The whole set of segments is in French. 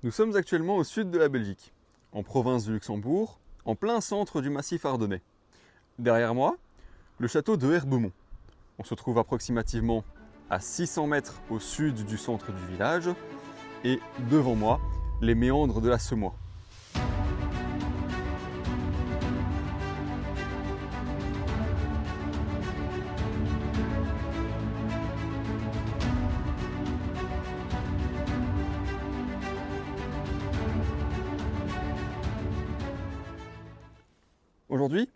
Nous sommes actuellement au sud de la Belgique, en province du Luxembourg, en plein centre du massif ardennais. Derrière moi, le château de Herbemont. On se trouve approximativement à 600 mètres au sud du centre du village et devant moi, les méandres de la Semois. Aujourd'hui,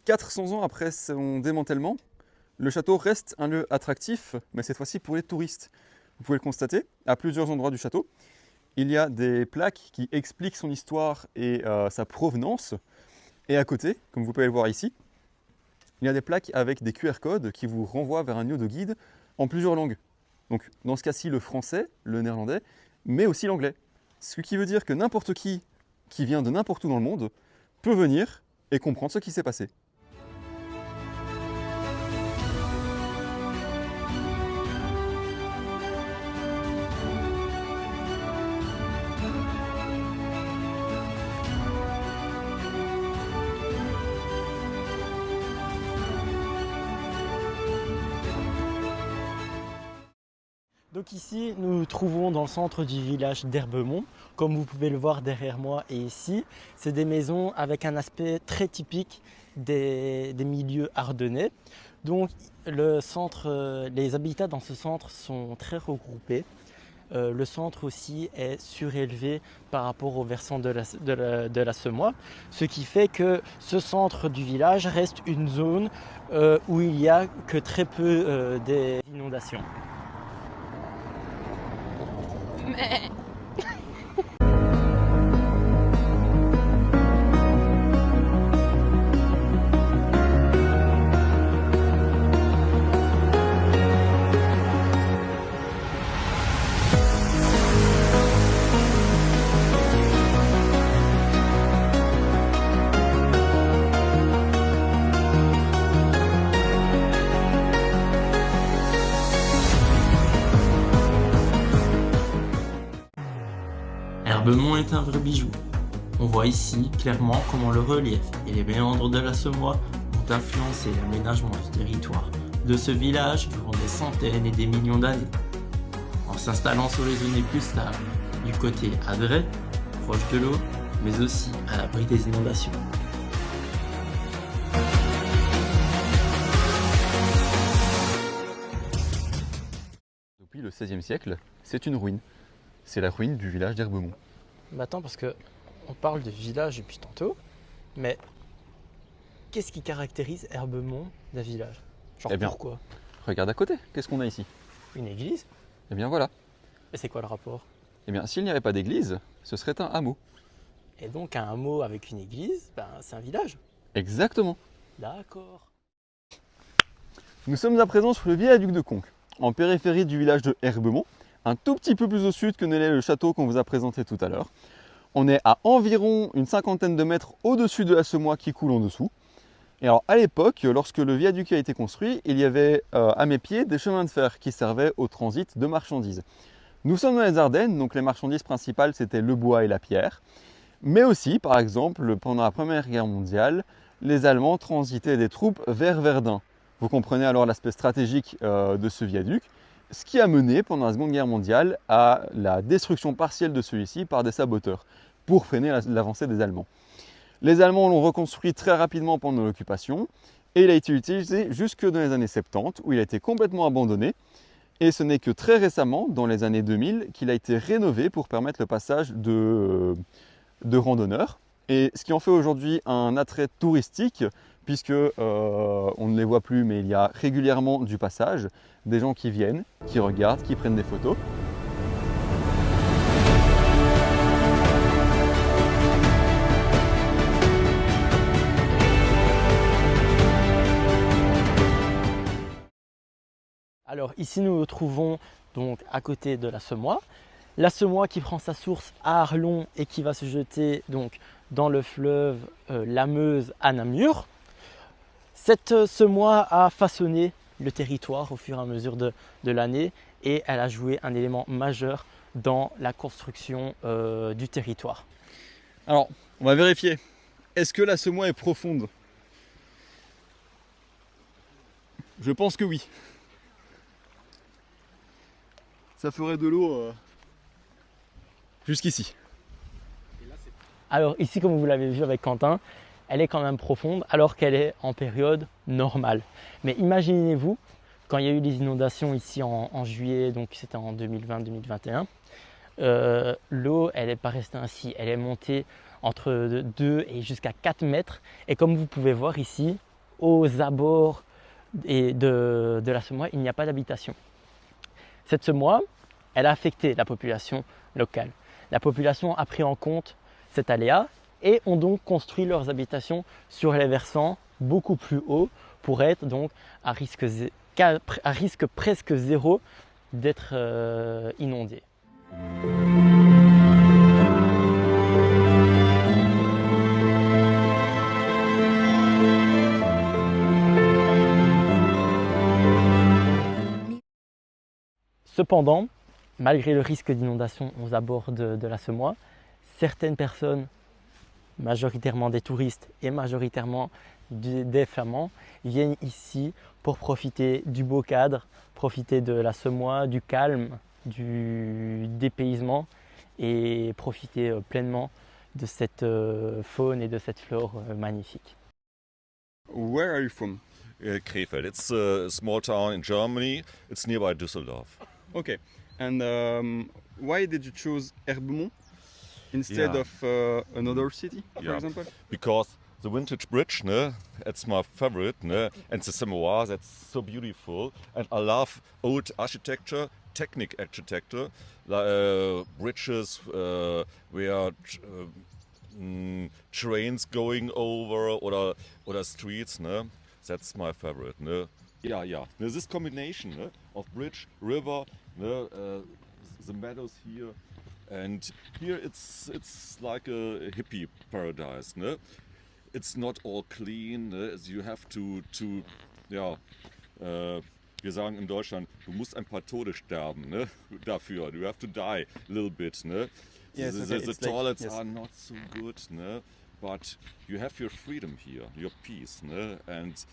400 ans après son démantèlement, le château reste un lieu attractif, mais cette fois-ci pour les touristes. Vous pouvez le constater, à plusieurs endroits du château, il y a des plaques qui expliquent son histoire et sa provenance. Et à côté, comme vous pouvez le voir ici, il y a des plaques avec des QR codes qui vous renvoient vers un audio guide en plusieurs langues. Donc dans ce cas-ci, le français, le néerlandais, mais aussi l'anglais. Ce qui veut dire que n'importe qui vient de n'importe où dans le monde peut venir et comprendre ce qui s'est passé. Donc ici, nous nous trouvons dans le centre du village d'Herbemont. Comme vous pouvez le voir derrière moi et ici, c'est des maisons avec un aspect très typique des milieux ardennais. Donc les habitats dans ce centre sont très regroupés. Le centre aussi est surélevé par rapport au versant de la Semois, ce qui fait que ce centre du village reste une zone où il n'y a que très peu d'inondations. Herbemont est un vrai bijou. On voit ici clairement comment le relief et les méandres de la Semois ont influencé l'aménagement du territoire de ce village durant des centaines et des millions d'années. En s'installant sur les zones les plus stables, du côté adré, proche de l'eau, mais aussi à l'abri des inondations. Depuis le XVIe siècle, c'est une ruine. C'est la ruine du village d'Herbemont. Mais attends, parce qu'on parle de village depuis tantôt, mais qu'est-ce qui caractérise Herbemont d'un village? Genre Eh bien, pourquoi? Regarde à côté, qu'est-ce qu'on a ici? Une église? Eh bien voilà. Et c'est quoi le rapport? Eh bien, s'il n'y avait pas d'église, ce serait un hameau. Et donc un hameau avec une église, c'est un village. Exactement. D'accord. Nous sommes à présent sur le viaduc de Conques, en périphérie du village de Herbemont, un tout petit peu plus au sud que ne l'est le château qu'on vous a présenté tout à l'heure. On est à environ une cinquantaine de mètres au-dessus de la Semois qui coule en dessous. Et alors à l'époque, lorsque le viaduc a été construit, il y avait à mes pieds des chemins de fer qui servaient au transit de marchandises. Nous sommes dans les Ardennes, donc les marchandises principales c'était le bois et la pierre. Mais aussi, par exemple, pendant la Première Guerre mondiale, les Allemands transitaient des troupes vers Verdun. Vous comprenez alors l'aspect stratégique de ce viaduc, ce qui a mené pendant la Seconde Guerre mondiale à la destruction partielle de celui-ci par des saboteurs, pour freiner l'avancée des Allemands. Les Allemands l'ont reconstruit très rapidement pendant l'occupation, et il a été utilisé jusque dans les années 70, où il a été complètement abandonné, et ce n'est que très récemment, dans les années 2000, qu'il a été rénové pour permettre le passage de randonneurs, et ce qui en fait aujourd'hui un attrait touristique, puisque on ne les voit plus, mais il y a régulièrement du passage, des gens qui viennent, qui regardent, qui prennent des photos. Alors ici nous nous trouvons donc à côté de la Semois. La Semois qui prend sa source à Arlon et qui va se jeter donc dans le fleuve la Meuse à Namur. Cette Semois a façonné le territoire au fur et à mesure de l'année et elle a joué un élément majeur dans la construction du territoire. Alors, on va vérifier. Est-ce que l'Assommois est profonde? Je pense que oui. Ça ferait de l'eau jusqu'ici. Alors ici, comme vous l'avez vu avec Quentin, elle est quand même profonde alors qu'elle est en période normale. Mais imaginez-vous, quand il y a eu les inondations ici en juillet, donc c'était en 2020-2021, l'eau, elle n'est pas restée ainsi. Elle est montée entre 2 et jusqu'à 4 mètres. Et comme vous pouvez voir ici, aux abords de l'Assommois, il n'y a pas d'habitation. Cette semois, elle a affecté la population locale. La population a pris en compte cet aléa et ont donc construit leurs habitations sur les versants beaucoup plus hauts pour être donc à risque presque zéro d'être inondés. Cependant, malgré le risque d'inondation aux abords de l'Assommois, certaines personnes, majoritairement des touristes et majoritairement des Flamands, viennent ici pour profiter du beau cadre, profiter de l'Assommois, du calme, du dépaysement et profiter pleinement de cette faune et de cette flore magnifique. Where are you from? Krefeld. It's a small town in Germany. It's nearby Düsseldorf. Okay. And why did you choose Herbemont instead Yeah. of another city, for Yeah. example? Because the vintage bridge, ne, it's my favorite, ne, and the Samoa, that's so beautiful. And I love old architecture, technic architecture, bridges where trains going over or streets, ne. That's my favorite, ne. Yeah. This combination, ne, of bridge, river, ne, the meadows here, and here it's like a hippie paradise, ne. It's not all clean, ne. You have to wir sagen in Deutschland, du musst ein paar Tode sterben, ne, dafür. You have to die a little bit, ne. Yes, the okay, it's toilets like, yes. are not so good, ne, but you have your freedom here, your peace, ne, and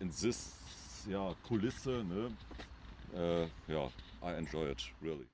in this Kulisse, ne, I enjoy it really.